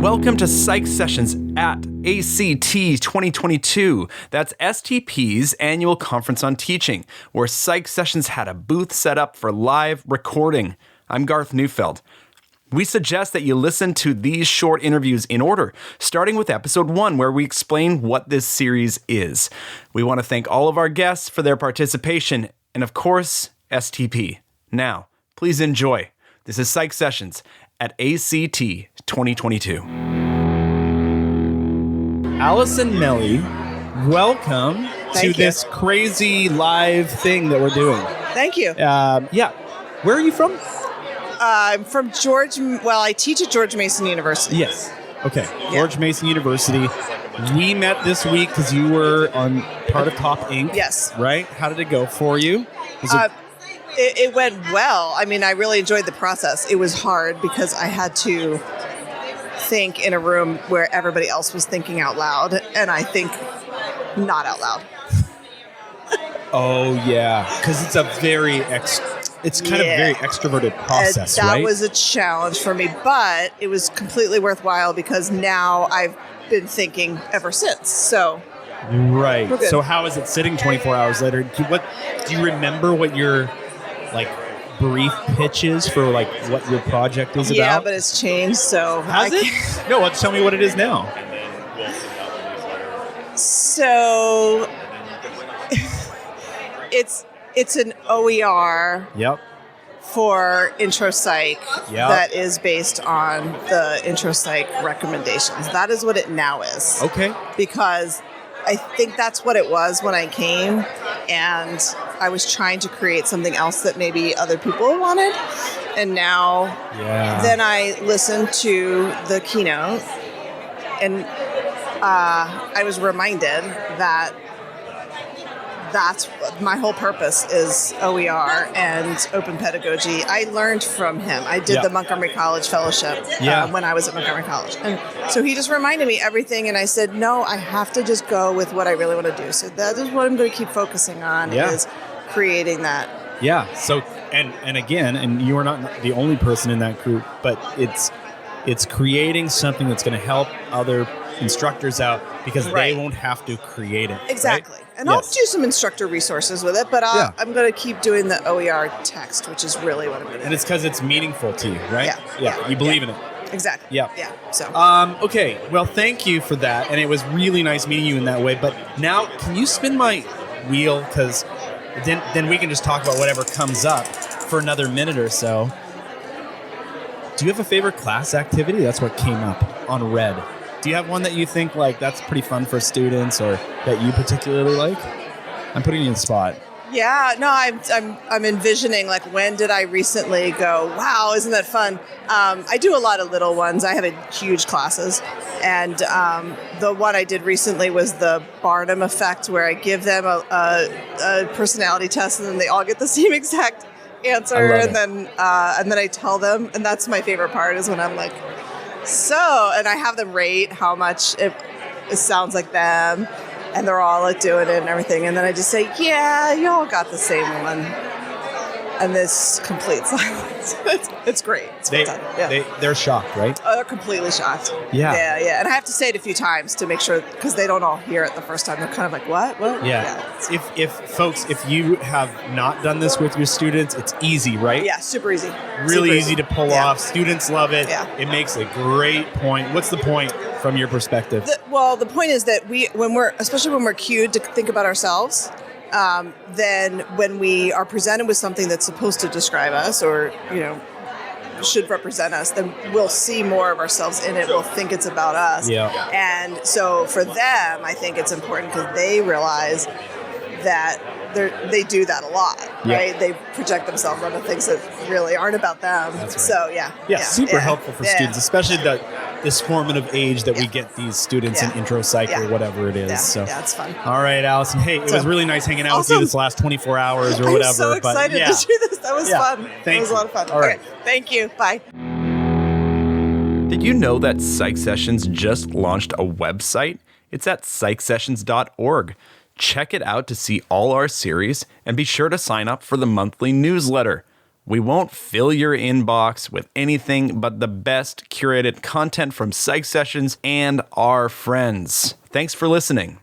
Welcome to Psych Sessions at ACT 2022. That's STP's annual conference on teaching, where Psych Sessions had a booth set up for live recording. I'm Garth Neufeld. We suggest that you listen to these short interviews in order, starting with episode 1, where we explain what this series is. We want to thank all of our guests for their participation, and of course, STP. Now, please enjoy. This is Psych Sessions at ACT 2022. Alison Melley, welcome to this crazy live thing that we're doing. Thank you. Where are you from? I'm from I teach at George Mason University. Yes. Okay. George Mason University. We met this week because you were on part of Top Inc. Yes. Right? How did it go for you? It went well. I mean, I really enjoyed the process. It was hard because I had to think in a room where everybody else was thinking out loud, and I think not out loud. Oh, yeah. Because it's a very very extroverted process, that right? That was a challenge for me, but it was completely worthwhile because now I've been thinking ever since. So, right. So how is it sitting 24 hours later? Do you remember what your brief pitch is for what your project is about? Yeah, but it's changed. So has it? No, tell me what it is now. So it's an OER. Yep. For intro psych. Yep. That is based on the intro psych recommendations. That is what it now is. Okay. Because I think that's what it was when I came, and I was trying to create something else that maybe other people wanted. And now, then I listened to the keynote, and I was reminded that that's my whole purpose is OER and open pedagogy. I learned from him. I did the Montgomery College Fellowship when I was at Montgomery College. And so he just reminded me everything, and I said, no, I have to just go with what I really want to do. So that is what I'm going to keep focusing on is creating that. Yeah. So, and again, and you are not the only person in that group, but it's creating something that's going to help other instructors out because they won't have to create it. Exactly. Right? And I'll do some instructor resources with it, but I'm going to keep doing the OER text, which is really what I'm going to do. And it's because it's meaningful to you, right? Yeah. You believe in it. Exactly. Yeah. Yeah. So. Okay. Well, thank you for that. And it was really nice meeting you in that way. But now, can you spin my wheel? Because then we can just talk about whatever comes up for another minute or so. Do you have a favorite class activity? That's what came up on Red. Do you have one that you think that's pretty fun for students or that you particularly like? I'm putting you in the spot. Yeah, no, I'm envisioning when did I recently go, wow, isn't that fun? I do a lot of little ones. I have huge classes, and the one I did recently was the Barnum effect, where I give them a personality test, and then they all get the same exact answer, and then I tell them, and that's my favorite part is when I'm like, and I have them rate how much it sounds like them, and they're all doing it and everything, and then I just say, yeah, you all got the same one, and this complete silence. It's great. It's they're shocked, right? Oh, they're completely shocked. Yeah, and I have to say it a few times to make sure, because they don't all hear it the first time. They're kind of like, what? If folks, if you have not done this with your students, it's easy, right? Yeah, super easy. Really easy to pull off. Students love it. Yeah. It makes a great point. What's the point from your perspective? The point is that especially when we're cued to think about ourselves, then when we are presented with something that's supposed to describe us or, should represent us, then we'll see more of ourselves in it. We'll think it's about us. Yeah. And so for them, I think it's important because they realize that they do that a lot, right? They project themselves onto things that really aren't about them. That's right. So super helpful for students, especially this formative age that we get these students in intro psych or whatever it is. Yeah, it's fun. All right, Allison. Hey, it was really nice hanging out with you this last 24 hours or whatever. I'm so excited to do this. That was fun. It was a lot of fun. All right. Okay. Thank you. Bye. Did you know that Psych Sessions just launched a website? It's at PsychSessions.org. Check it out to see all our series and be sure to sign up for the monthly newsletter. We won't fill your inbox with anything but the best curated content from Psych Sessions and our friends. Thanks for listening.